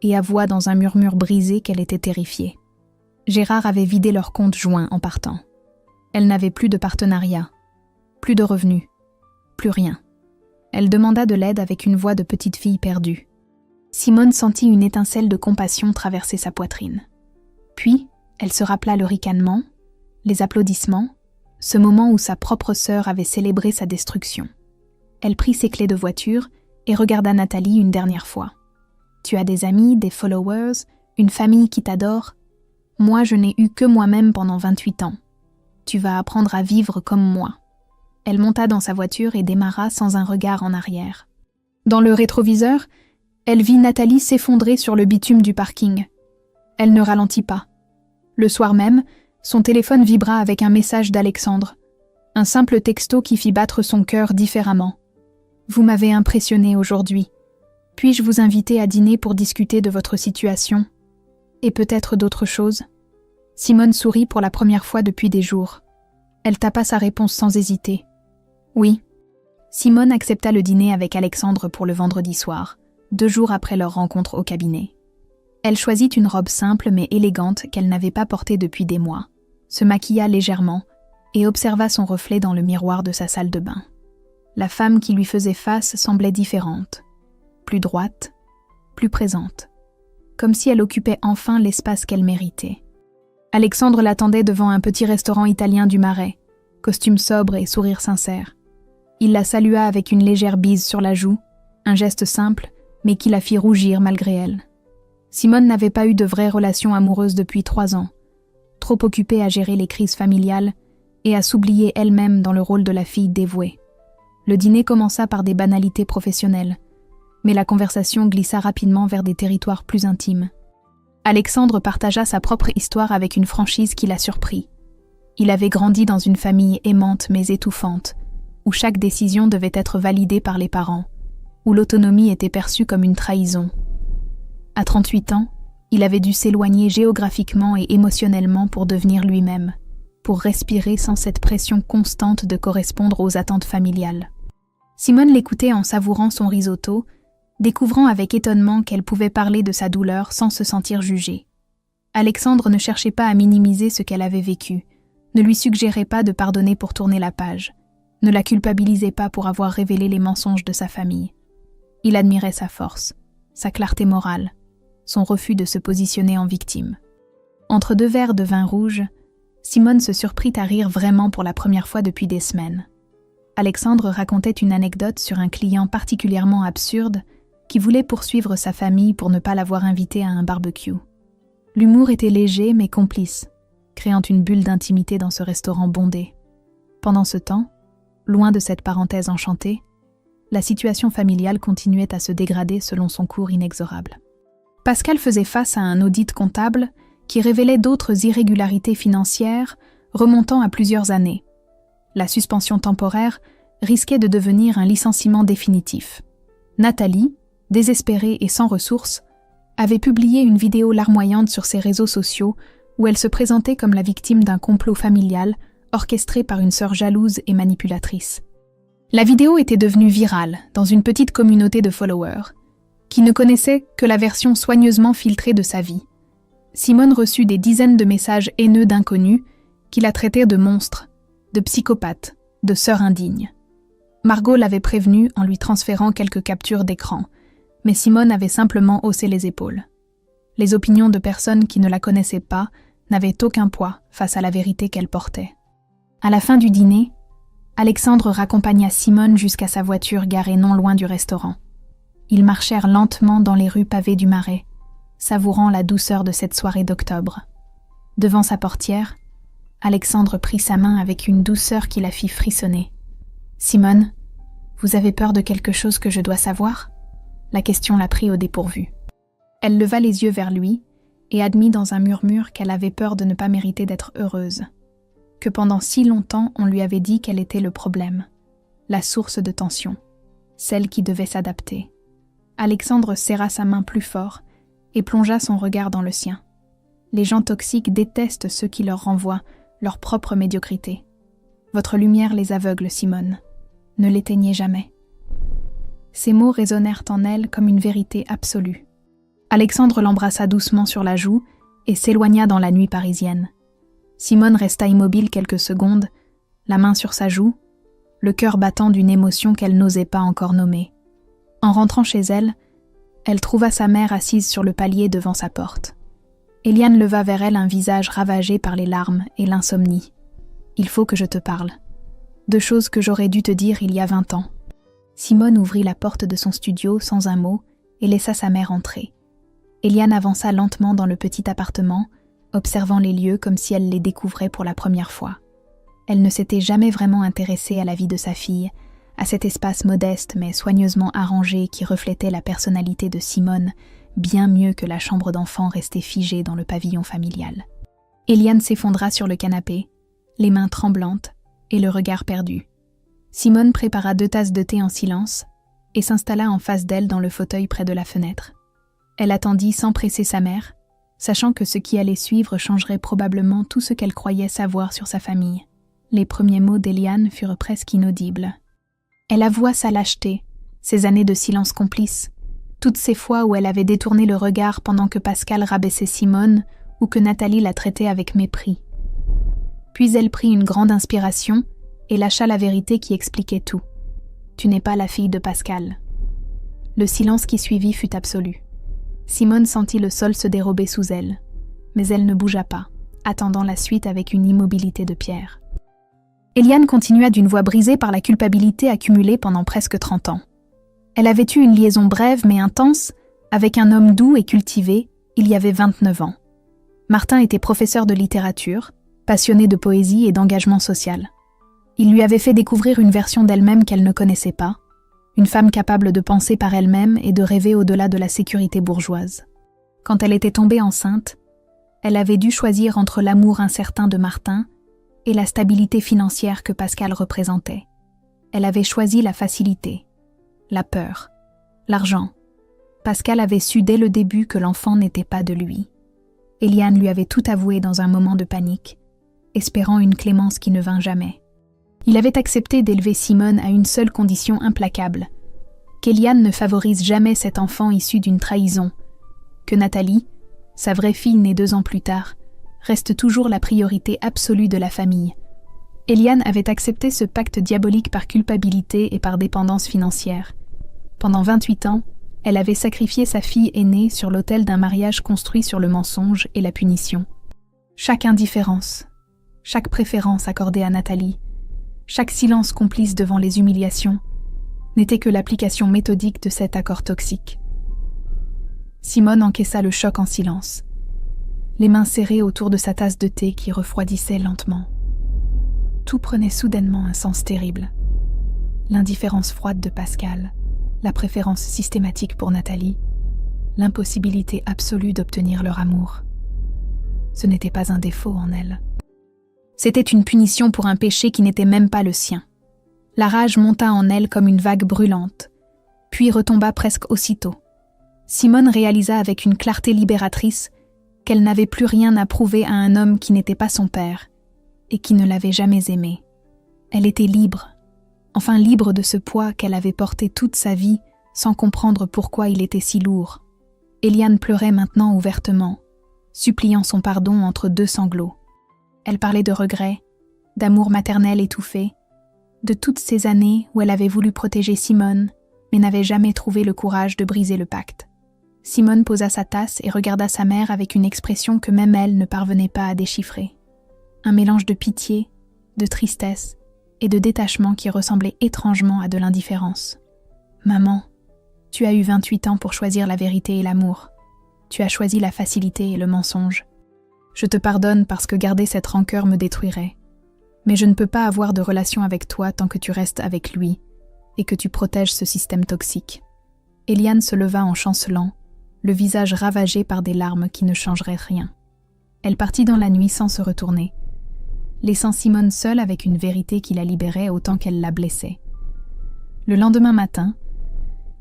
et avoua dans un murmure brisé qu'elle était terrifiée. Gérard avait vidé leur compte joint en partant. Elle n'avait plus de partenariat, plus de revenus, plus rien. Elle demanda de l'aide avec une voix de petite fille perdue. Simone sentit une étincelle de compassion traverser sa poitrine. Puis, elle se rappela le ricanement, les applaudissements, ce moment où sa propre sœur avait célébré sa destruction. Elle prit ses clés de voiture et regarda Nathalie une dernière fois. « Tu as des amis, des followers, une famille qui t'adore. Moi, je n'ai eu que moi-même pendant 28 ans. Tu vas apprendre à vivre comme moi. » Elle monta dans sa voiture et démarra sans un regard en arrière. Dans le rétroviseur, elle vit Nathalie s'effondrer sur le bitume du parking. Elle ne ralentit pas. Le soir même, son téléphone vibra avec un message d'Alexandre. Un simple texto qui fit battre son cœur différemment. « Vous m'avez impressionné aujourd'hui. Puis-je vous inviter à dîner pour discuter de votre situation ? Et peut-être d'autres choses ?» Simone sourit pour la première fois depuis des jours. Elle tapa sa réponse sans hésiter. « Oui. » Simone accepta le dîner avec Alexandre pour le vendredi soir, 2 jours après leur rencontre au cabinet. Elle choisit une robe simple mais élégante qu'elle n'avait pas portée depuis des mois, se maquilla légèrement et observa son reflet dans le miroir de sa salle de bain. La femme qui lui faisait face semblait différente, plus droite, plus présente, comme si elle occupait enfin l'espace qu'elle méritait. Alexandre l'attendait devant un petit restaurant italien du Marais, costume sobre et sourire sincère. Il la salua avec une légère bise sur la joue, un geste simple, mais qui la fit rougir malgré elle. Simone n'avait pas eu de vraie relation amoureuse depuis 3 ans, trop occupée à gérer les crises familiales et à s'oublier elle-même dans le rôle de la fille dévouée. Le dîner commença par des banalités professionnelles, mais la conversation glissa rapidement vers des territoires plus intimes. Alexandre partagea sa propre histoire avec une franchise qui la surprit. Il avait grandi dans une famille aimante mais étouffante, où chaque décision devait être validée par les parents, où l'autonomie était perçue comme une trahison. À 38 ans, il avait dû s'éloigner géographiquement et émotionnellement pour devenir lui-même, pour respirer sans cette pression constante de correspondre aux attentes familiales. Simone l'écoutait en savourant son risotto, découvrant avec étonnement qu'elle pouvait parler de sa douleur sans se sentir jugée. Alexandre ne cherchait pas à minimiser ce qu'elle avait vécu, ne lui suggérait pas de pardonner pour tourner la page, ne la culpabilisait pas pour avoir révélé les mensonges de sa famille. Il admirait sa force, sa clarté morale, son refus de se positionner en victime. Entre 2 verres de vin rouge, Simone se surprit à rire vraiment pour la première fois depuis des semaines. Alexandre racontait une anecdote sur un client particulièrement absurde qui voulait poursuivre sa famille pour ne pas l'avoir invité à un barbecue. L'humour était léger mais complice, créant une bulle d'intimité dans ce restaurant bondé. Pendant ce temps, loin de cette parenthèse enchantée, la situation familiale continuait à se dégrader selon son cours inexorable. Pascal faisait face à un audit comptable qui révélait d'autres irrégularités financières remontant à plusieurs années. La suspension temporaire risquait de devenir un licenciement définitif. Nathalie, désespérée et sans ressources, avait publié une vidéo larmoyante sur ses réseaux sociaux où elle se présentait comme la victime d'un complot familial orchestré par une sœur jalouse et manipulatrice. La vidéo était devenue virale dans une petite communauté de followers, qui ne connaissaient que la version soigneusement filtrée de sa vie. Simone reçut des dizaines de messages haineux d'inconnus qui la traitaient de monstre, de psychopathe, de sœur indigne. Margot l'avait prévenue en lui transférant quelques captures d'écran, mais Simone avait simplement haussé les épaules. Les opinions de personnes qui ne la connaissaient pas n'avaient aucun poids face à la vérité qu'elle portait. À la fin du dîner, Alexandre raccompagna Simone jusqu'à sa voiture garée non loin du restaurant. Ils marchèrent lentement dans les rues pavées du Marais, savourant la douceur de cette soirée d'octobre. Devant sa portière, Alexandre prit sa main avec une douceur qui la fit frissonner. « Simone, vous avez peur de quelque chose que je dois savoir ?» La question la prit au dépourvu. Elle leva les yeux vers lui et admit dans un murmure qu'elle avait peur de ne pas mériter d'être heureuse. Que pendant si longtemps on lui avait dit qu'elle était le problème, la source de tension, celle qui devait s'adapter. Alexandre serra sa main plus fort et plongea son regard dans le sien. Les gens toxiques détestent ceux qui leur renvoient leur propre médiocrité. Votre lumière les aveugle, Simone. Ne l'éteignez jamais. Ces mots résonnèrent en elle comme une vérité absolue. Alexandre l'embrassa doucement sur la joue et s'éloigna dans la nuit parisienne. Simone resta immobile quelques secondes, la main sur sa joue, le cœur battant d'une émotion qu'elle n'osait pas encore nommer. En rentrant chez elle, elle trouva sa mère assise sur le palier devant sa porte. Eliane leva vers elle un visage ravagé par les larmes et l'insomnie. « Il faut que je te parle. 2 choses que j'aurais dû te dire il y a 20 ans. » Simone ouvrit la porte de son studio sans un mot et laissa sa mère entrer. Eliane avança lentement dans le petit appartement, observant les lieux comme si elle les découvrait pour la première fois. Elle ne s'était jamais vraiment intéressée à la vie de sa fille, à cet espace modeste mais soigneusement arrangé qui reflétait la personnalité de Simone, bien mieux que la chambre d'enfant restée figée dans le pavillon familial. Eliane s'effondra sur le canapé, les mains tremblantes et le regard perdu. Simone prépara 2 tasses de thé en silence et s'installa en face d'elle dans le fauteuil près de la fenêtre. Elle attendit sans presser sa mère, sachant que ce qui allait suivre changerait probablement tout ce qu'elle croyait savoir sur sa famille. Les premiers mots d'Eliane furent presque inaudibles. Elle avoua sa lâcheté, ses années de silence complice, toutes ces fois où elle avait détourné le regard pendant que Pascal rabaissait Simone ou que Nathalie la traitait avec mépris. Puis elle prit une grande inspiration et lâcha la vérité qui expliquait tout. « Tu n'es pas la fille de Pascal. » Le silence qui suivit fut absolu. Simone sentit le sol se dérober sous elle, mais elle ne bougea pas, attendant la suite avec une immobilité de pierre. Eliane continua d'une voix brisée par la culpabilité accumulée pendant presque 30 ans. Elle avait eu une liaison brève mais intense avec un homme doux et cultivé il y avait 29 ans. Martin était professeur de littérature, passionné de poésie et d'engagement social. Il lui avait fait découvrir une version d'elle-même qu'elle ne connaissait pas, une femme capable de penser par elle-même et de rêver au-delà de la sécurité bourgeoise. Quand elle était tombée enceinte, elle avait dû choisir entre l'amour incertain de Martin et la stabilité financière que Pascal représentait. Elle avait choisi la facilité, la peur, l'argent. Pascal avait su dès le début que l'enfant n'était pas de lui. Eliane lui avait tout avoué dans un moment de panique, espérant une clémence qui ne vint jamais. Il avait accepté d'élever Simone à une seule condition implacable, qu'Eliane ne favorise jamais cet enfant issu d'une trahison, que Nathalie, sa vraie fille née 2 ans plus tard, reste toujours la priorité absolue de la famille. Eliane avait accepté ce pacte diabolique par culpabilité et par dépendance financière. Pendant 28 ans, elle avait sacrifié sa fille aînée sur l'autel d'un mariage construit sur le mensonge et la punition. Chaque indifférence, chaque préférence accordée à Nathalie, chaque silence complice devant les humiliations, n'était que l'application méthodique de cet accord toxique. Simone encaissa le choc en silence, les mains serrées autour de sa tasse de thé qui refroidissait lentement. Tout prenait soudainement un sens terrible. L'indifférence froide de Pascal, la préférence systématique pour Nathalie, l'impossibilité absolue d'obtenir leur amour. Ce n'était pas un défaut en elle. C'était une punition pour un péché qui n'était même pas le sien. La rage monta en elle comme une vague brûlante, puis retomba presque aussitôt. Simone réalisa avec une clarté libératrice qu'elle n'avait plus rien à prouver à un homme qui n'était pas son père et qui ne l'avait jamais aimée. Elle était libre, enfin libre de ce poids qu'elle avait porté toute sa vie sans comprendre pourquoi il était si lourd. Eliane pleurait maintenant ouvertement, suppliant son pardon entre 2 sanglots. Elle parlait de regrets, d'amour maternel étouffé, de toutes ces années où elle avait voulu protéger Simone, mais n'avait jamais trouvé le courage de briser le pacte. Simone posa sa tasse et regarda sa mère avec une expression que même elle ne parvenait pas à déchiffrer. Un mélange de pitié, de tristesse et de détachement qui ressemblait étrangement à de l'indifférence. « Maman, tu as eu 28 ans pour choisir la vérité et l'amour. Tu as choisi la facilité et le mensonge. Je te pardonne parce que garder cette rancœur me détruirait. Mais je ne peux pas avoir de relation avec toi tant que tu restes avec lui et que tu protèges ce système toxique. » Eliane se leva en chancelant, le visage ravagé par des larmes qui ne changeraient rien. Elle partit dans la nuit sans se retourner, laissant Simone seule avec une vérité qui la libérait autant qu'elle la blessait. Le lendemain matin,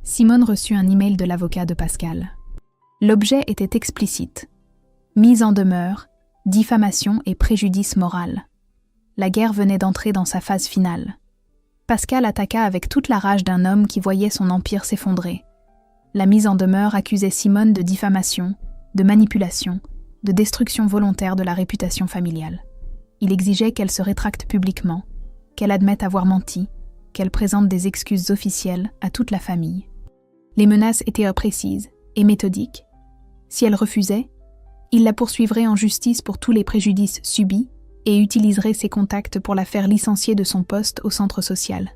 Simone reçut un email de l'avocat de Pascal. L'objet était explicite. Mise en demeure, diffamation et préjudice moral. La guerre venait d'entrer dans sa phase finale. Pascal attaqua avec toute la rage d'un homme qui voyait son empire s'effondrer. La mise en demeure accusait Simone de diffamation, de manipulation, de destruction volontaire de la réputation familiale. Il exigeait qu'elle se rétracte publiquement, qu'elle admette avoir menti, qu'elle présente des excuses officielles à toute la famille. Les menaces étaient précises et méthodiques. Si elle refusait, il la poursuivrait en justice pour tous les préjudices subis et utiliserait ses contacts pour la faire licencier de son poste au centre social.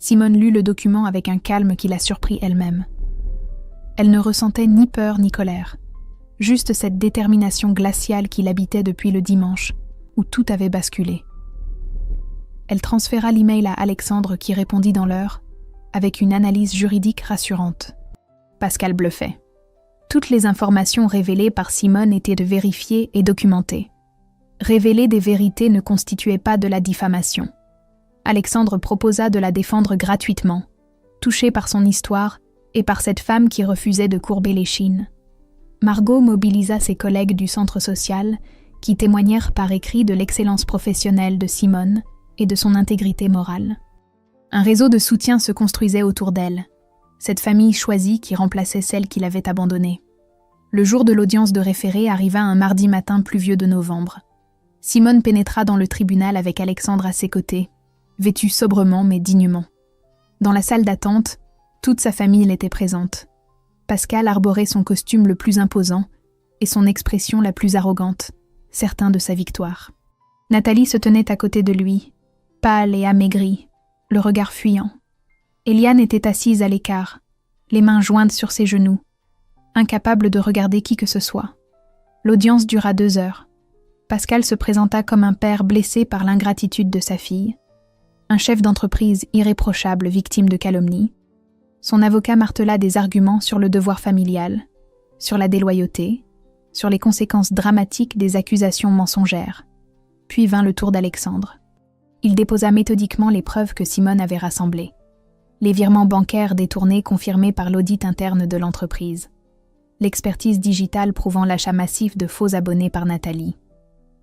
Simone lut le document avec un calme qui la surprit elle-même. Elle ne ressentait ni peur ni colère, juste cette détermination glaciale qui l'habitait depuis le dimanche, où tout avait basculé. Elle transféra l'email à Alexandre qui répondit dans l'heure, avec une analyse juridique rassurante. Pascal bluffait. Toutes les informations révélées par Simone étaient vérifiées et documentées. Révéler des vérités ne constituait pas de la diffamation. Alexandre proposa de la défendre gratuitement, touché par son histoire et par cette femme qui refusait de courber l'échine. Margot mobilisa ses collègues du centre social qui témoignèrent par écrit de l'excellence professionnelle de Simone et de son intégrité morale. Un réseau de soutien se construisait autour d'elle, cette famille choisie qui remplaçait celle qui l'avait abandonnée. Le jour de l'audience de référé arriva un mardi matin pluvieux de novembre. Simone pénétra dans le tribunal avec Alexandre à ses côtés, vêtue sobrement mais dignement. Dans la salle d'attente, toute sa famille était présente. Pascal arborait son costume le plus imposant et son expression la plus arrogante, certain de sa victoire. Nathalie se tenait à côté de lui, pâle et amaigrie, le regard fuyant. Eliane était assise à l'écart, les mains jointes sur ses genoux, incapable de regarder qui que ce soit. L'audience dura 2 heures. Pascal se présenta comme un père blessé par l'ingratitude de sa fille, un chef d'entreprise irréprochable victime de calomnie. Son avocat martela des arguments sur le devoir familial, sur la déloyauté, sur les conséquences dramatiques des accusations mensongères. Puis vint le tour d'Alexandre. Il déposa méthodiquement les preuves que Simone avait rassemblées. Les virements bancaires détournés confirmés par l'audit interne de l'entreprise. L'expertise digitale prouvant l'achat massif de faux abonnés par Nathalie.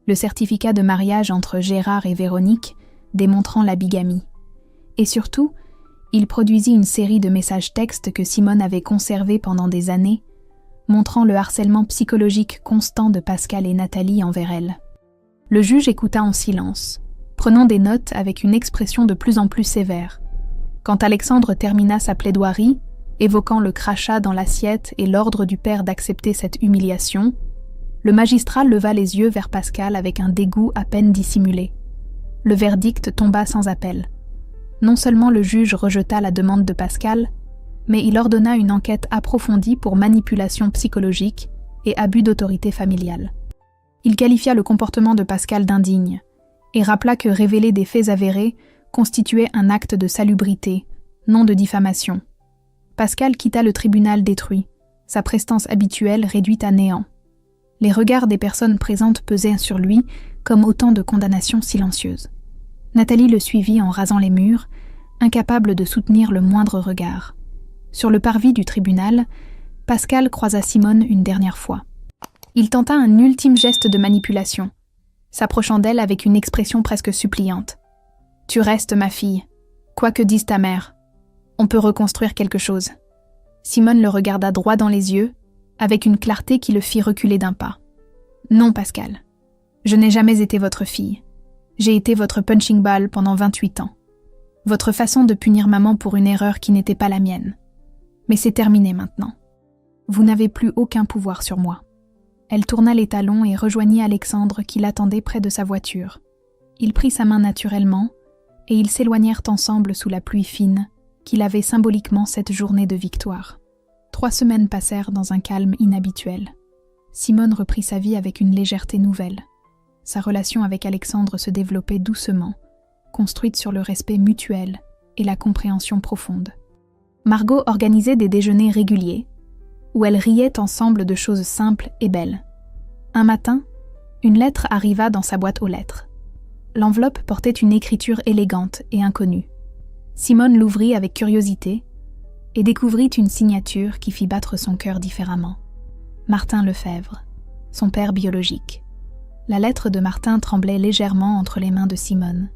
Le certificat de mariage entre Gérard et Véronique démontrant la bigamie. Et surtout, il produisit une série de messages textes que Simone avait conservés pendant des années, montrant le harcèlement psychologique constant de Pascal et Nathalie envers elle. Le juge écouta en silence, prenant des notes avec une expression de plus en plus sévère. Quand Alexandre termina sa plaidoirie, évoquant le crachat dans l'assiette et l'ordre du père d'accepter cette humiliation, le magistrat leva les yeux vers Pascal avec un dégoût à peine dissimulé. Le verdict tomba sans appel. Non seulement le juge rejeta la demande de Pascal, mais il ordonna une enquête approfondie pour manipulation psychologique et abus d'autorité familiale. Il qualifia le comportement de Pascal d'indigne et rappela que révéler des faits avérés constituait un acte de salubrité, non de diffamation. Pascal quitta le tribunal détruit, sa prestance habituelle réduite à néant. Les regards des personnes présentes pesaient sur lui comme autant de condamnations silencieuses. Nathalie le suivit en rasant les murs, incapable de soutenir le moindre regard. Sur le parvis du tribunal, Pascal croisa Simone une dernière fois. Il tenta un ultime geste de manipulation, s'approchant d'elle avec une expression presque suppliante. « Tu restes ma fille, quoi que dise ta mère. On peut reconstruire quelque chose. » Simone le regarda droit dans les yeux, avec une clarté qui le fit reculer d'un pas. « Non, Pascal. Je n'ai jamais été votre fille. J'ai été votre punching ball pendant 28 ans. Votre façon de punir maman pour une erreur qui n'était pas la mienne. Mais c'est terminé maintenant. Vous n'avez plus aucun pouvoir sur moi. » Elle tourna les talons et rejoignit Alexandre qui l'attendait près de sa voiture. Il prit sa main naturellement et ils s'éloignèrent ensemble sous la pluie fine qui lavait symboliquement cette journée de victoire. 3 semaines passèrent dans un calme inhabituel. Simone reprit sa vie avec une légèreté nouvelle. Sa relation avec Alexandre se développait doucement, construite sur le respect mutuel et la compréhension profonde. Margot organisait des déjeuners réguliers, où elles riaient ensemble de choses simples et belles. Un matin, une lettre arriva dans sa boîte aux lettres. L'enveloppe portait une écriture élégante et inconnue. Simone l'ouvrit avec curiosité et découvrit une signature qui fit battre son cœur différemment. Martin Lefebvre, son père biologique. La lettre de Martin tremblait légèrement entre les mains de Simone.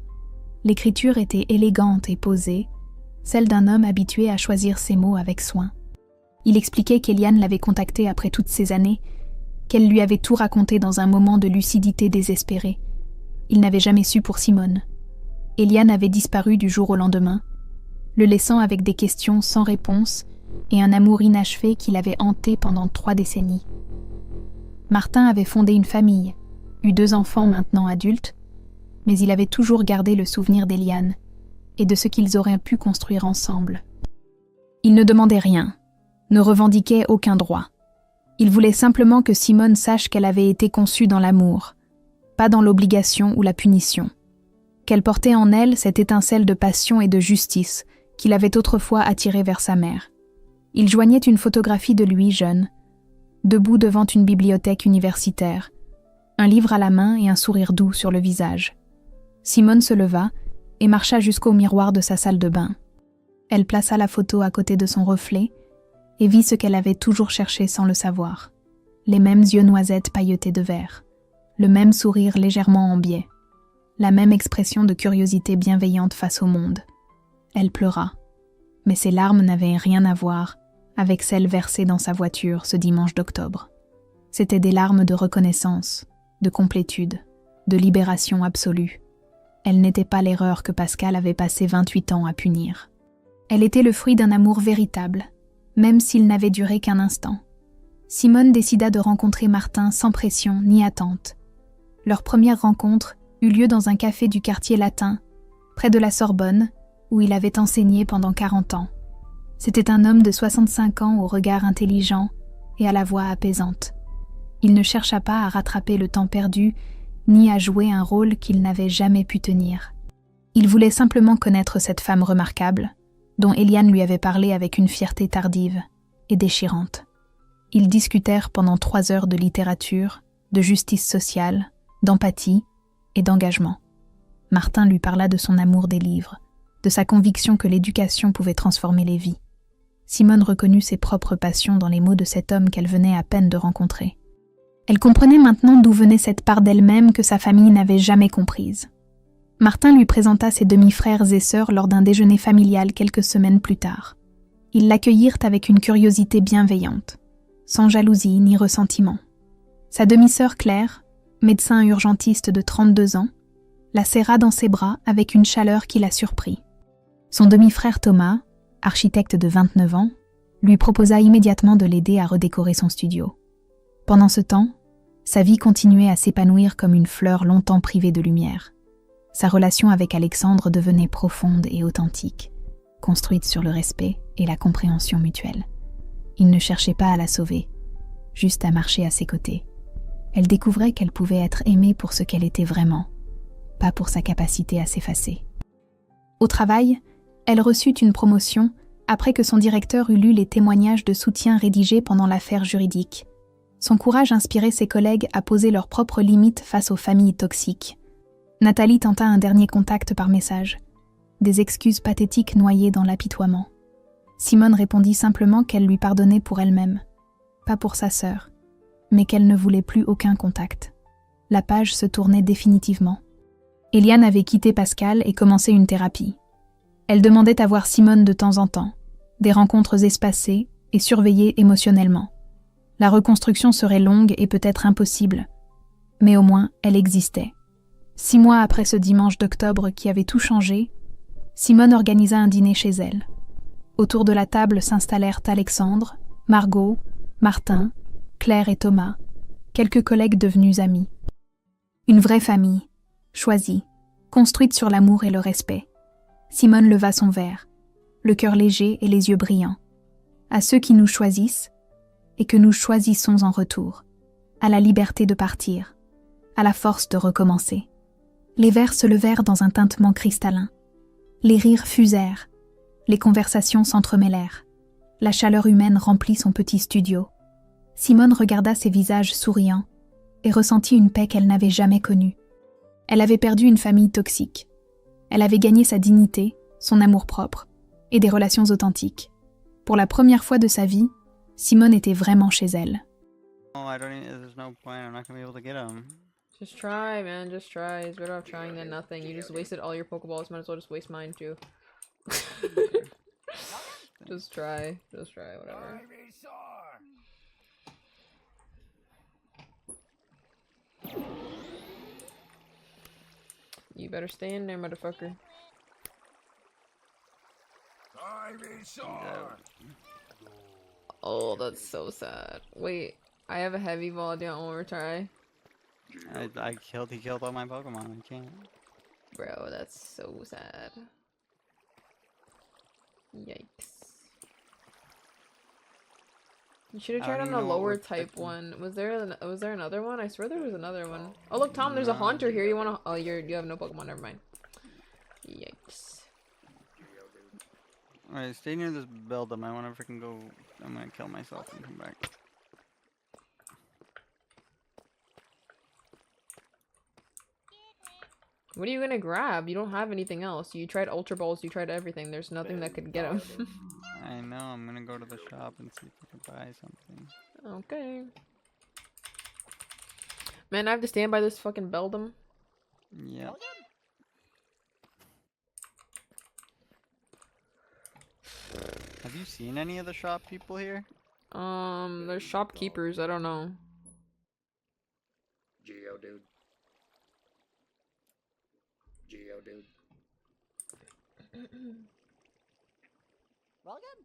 L'écriture était élégante et posée, celle d'un homme habitué à choisir ses mots avec soin. Il expliquait qu'Eliane l'avait contacté après toutes ces années, qu'elle lui avait tout raconté dans un moment de lucidité désespérée. Il n'avait jamais su pour Simone. Eliane avait disparu du jour au lendemain, le laissant avec des questions sans réponse et un amour inachevé qui l'avait hanté pendant 3 décennies. Martin avait fondé une famille, eu 2 enfants maintenant adultes, mais il avait toujours gardé le souvenir d'Eliane et de ce qu'ils auraient pu construire ensemble. Il ne demandait rien, ne revendiquait aucun droit. Il voulait simplement que Simone sache qu'elle avait été conçue dans l'amour, pas dans l'obligation ou la punition. Qu'elle portait en elle cette étincelle de passion et de justice qui l'avait autrefois attirée vers sa mère. Il joignait une photographie de lui jeune, debout devant une bibliothèque universitaire, un livre à la main et un sourire doux sur le visage. Simone se leva et marcha jusqu'au miroir de sa salle de bain. Elle plaça la photo à côté de son reflet et vit ce qu'elle avait toujours cherché sans le savoir. Les mêmes yeux noisettes pailletés de vert, le même sourire légèrement en biais, la même expression de curiosité bienveillante face au monde. Elle pleura, mais ses larmes n'avaient rien à voir avec celles versées dans sa voiture ce dimanche d'octobre. C'étaient des larmes de reconnaissance, de complétude, de libération absolue. Elle n'était pas l'erreur que Pascal avait passé 28 ans à punir. Elle était le fruit d'un amour véritable, même s'il n'avait duré qu'un instant. Simone décida de rencontrer Martin sans pression ni attente. Leur première rencontre eut lieu dans un café du quartier latin, près de la Sorbonne, où il avait enseigné pendant 40 ans. C'était un homme de 65 ans au regard intelligent et à la voix apaisante. Il ne chercha pas à rattraper le temps perdu, ni à jouer un rôle qu'il n'avait jamais pu tenir. Il voulait simplement connaître cette femme remarquable, dont Eliane lui avait parlé avec une fierté tardive et déchirante. Ils discutèrent pendant 3 heures de littérature, de justice sociale, d'empathie et d'engagement. Martin lui parla de son amour des livres, de sa conviction que l'éducation pouvait transformer les vies. Simone reconnut ses propres passions dans les mots de cet homme qu'elle venait à peine de rencontrer. Elle comprenait maintenant d'où venait cette part d'elle-même que sa famille n'avait jamais comprise. Martin lui présenta ses demi-frères et sœurs lors d'un déjeuner familial quelques semaines plus tard. Ils l'accueillirent avec une curiosité bienveillante, sans jalousie ni ressentiment. Sa demi-sœur Claire, médecin urgentiste de 32 ans, la serra dans ses bras avec une chaleur qui la surprit. Son demi-frère Thomas, architecte de 29 ans, lui proposa immédiatement de l'aider à redécorer son studio. Pendant ce temps, sa vie continuait à s'épanouir comme une fleur longtemps privée de lumière. Sa relation avec Alexandre devenait profonde et authentique, construite sur le respect et la compréhension mutuelle. Il ne cherchait pas à la sauver, juste à marcher à ses côtés. Elle découvrait qu'elle pouvait être aimée pour ce qu'elle était vraiment, pas pour sa capacité à s'effacer. Au travail, elle reçut une promotion après que son directeur eut lu les témoignages de soutien rédigés pendant l'affaire juridique. Son courage inspirait ses collègues à poser leurs propres limites face aux familles toxiques. Nathalie tenta un dernier contact par message, des excuses pathétiques noyées dans l'apitoiement. Simone répondit simplement qu'elle lui pardonnait pour elle-même, pas pour sa sœur, mais qu'elle ne voulait plus aucun contact. La page se tournait définitivement. Eliane avait quitté Pascal et commencé une thérapie. Elle demandait à voir Simone de temps en temps, des rencontres espacées et surveillées émotionnellement. La reconstruction serait longue et peut-être impossible, mais au moins elle existait. 6 mois après ce dimanche d'octobre qui avait tout changé, Simone organisa un dîner chez elle. Autour de la table s'installèrent Alexandre, Margot, Martin, Claire et Thomas, quelques collègues devenus amis. Une vraie famille, choisie, construite sur l'amour et le respect. Simone leva son verre, le cœur léger et les yeux brillants. À ceux qui nous choisissent et que nous choisissons en retour, à la liberté de partir, à la force de recommencer. Les verres se levèrent dans un tintement cristallin. Les rires fusèrent, les conversations s'entremêlèrent. La chaleur humaine remplit son petit studio. Simone regarda ces visages souriants et ressentit une paix qu'elle n'avait jamais connue. Elle avait perdu une famille toxique. Elle avait gagné sa dignité, son amour-propre et des relations authentiques. Pour la première fois de sa vie, Simone était vraiment chez elle. Just try, man, just try. It's better off trying than nothing. You just wasted all your Pokeballs, might as well just waste mine too. Just try. Just try, whatever. You better stay in there, motherfucker. Oh, that's so sad. Wait, I have a heavy ball. Do you want one more try? He killed all my Pokemon. I can't. Bro, that's so sad. Yikes. You should have I tried don't on even a know what lower we're type expecting. one. Was there another one? I swear there was another one. Oh look, Tom, there's a Haunter here. You wanna? Oh, you have no Pokemon. Never mind. Yikes. Alright, stay near this Beldum. I wanna freaking go. I'm gonna kill myself and come back. What are you gonna grab? You don't have anything else. You tried Ultra Balls. You tried everything. There's nothing that could get him. I know. I'm gonna go to the shop and see if I can buy something. Okay. Man, I have to stand by this fucking Beldum. Yep. Have you seen any of the shop people here? There's shopkeepers. I don't know. Geodude. Geodude. Welcome.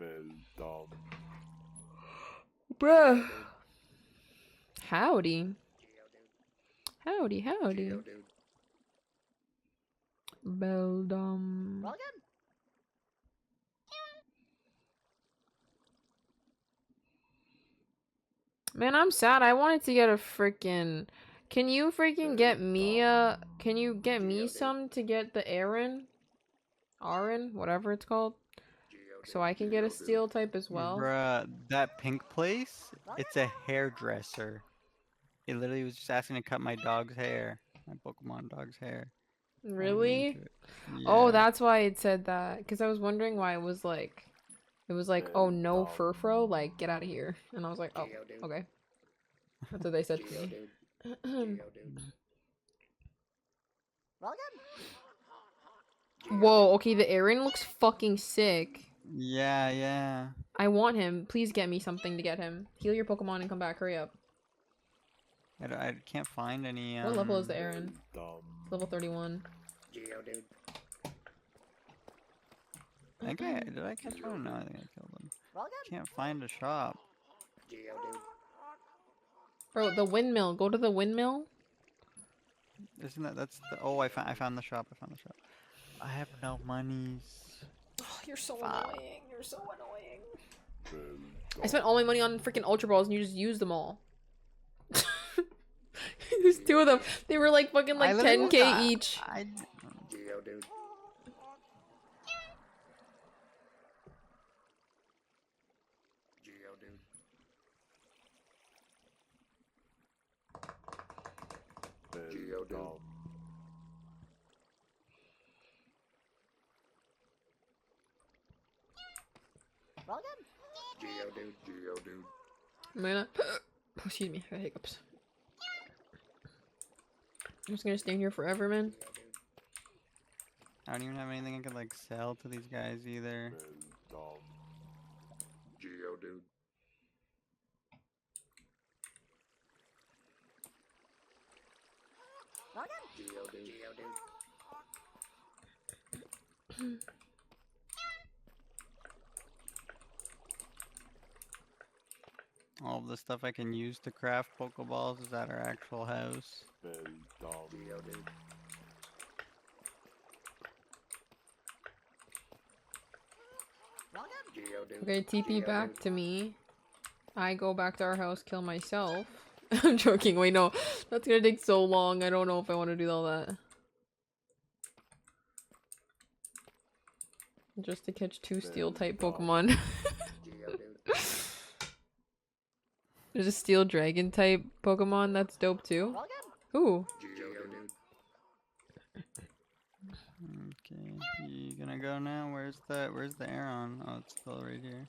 Beldum. Bruh. Howdy. Howdy, howdy. Geodude. Beldum. Welcome. Man, I'm sad. I wanted to get a freaking. Can you freaking get me a? Can you get me some to get the Aaron? Aaron, whatever it's called. So I can get a steel type as well. Bruh, that pink place, it's a hairdresser. It literally was just asking to cut my dog's hair. My Pokemon dog's hair. I went Really? into it. Oh, Yeah. that's why it said that. Because I was wondering why it was like, oh no, Furfro, like get out of here. And I was like, oh, okay. That's what they said to me. Geodude. Welcome. Whoa, okay, the Aaron looks fucking sick. Yeah, yeah. I want him. Please get me something to get him. Heal your Pokemon and come back. Hurry up. I can't find any. What level is the Aaron? Beldum. Level 31. Geodude. I think did I catch one? No, I think I killed him. Welcome. Can't find a shop. Geodude. Bro, the windmill. Go to the windmill. Isn't that's the? Oh, I found the shop. I found the shop. I have no monies. Oh, you're so Fuck. annoying. You're so annoying. Beldum. I spent all my money on freaking Ultra Balls and you just used them all. There's two of them. They were like fucking like I literally 10K got- each. Geodude. Geodude. Geodude. Welcome. Geodude. Geodude. Man, excuse me, I have hiccups. I'm just gonna stay here forever, man. I don't even have anything I could like sell to these guys either. Beldum. Geodude. Welcome. Geodude. Geodude. All of the stuff I can use to craft Pokeballs is at our actual house. Beldum. Geodude. Welcome. Geodude. Okay, TP back Geodude. to me. I go back to our house, kill myself. I'm joking. Wait, no. That's gonna take so long. I don't know if I want to do all that. Just to catch 2 steel type Pokemon. Geodude. There's a steel dragon type Pokemon that's dope too. Welcome. Who? Geodude. Okay, you gonna go now? Where's the Aeron? Oh, it's still right here.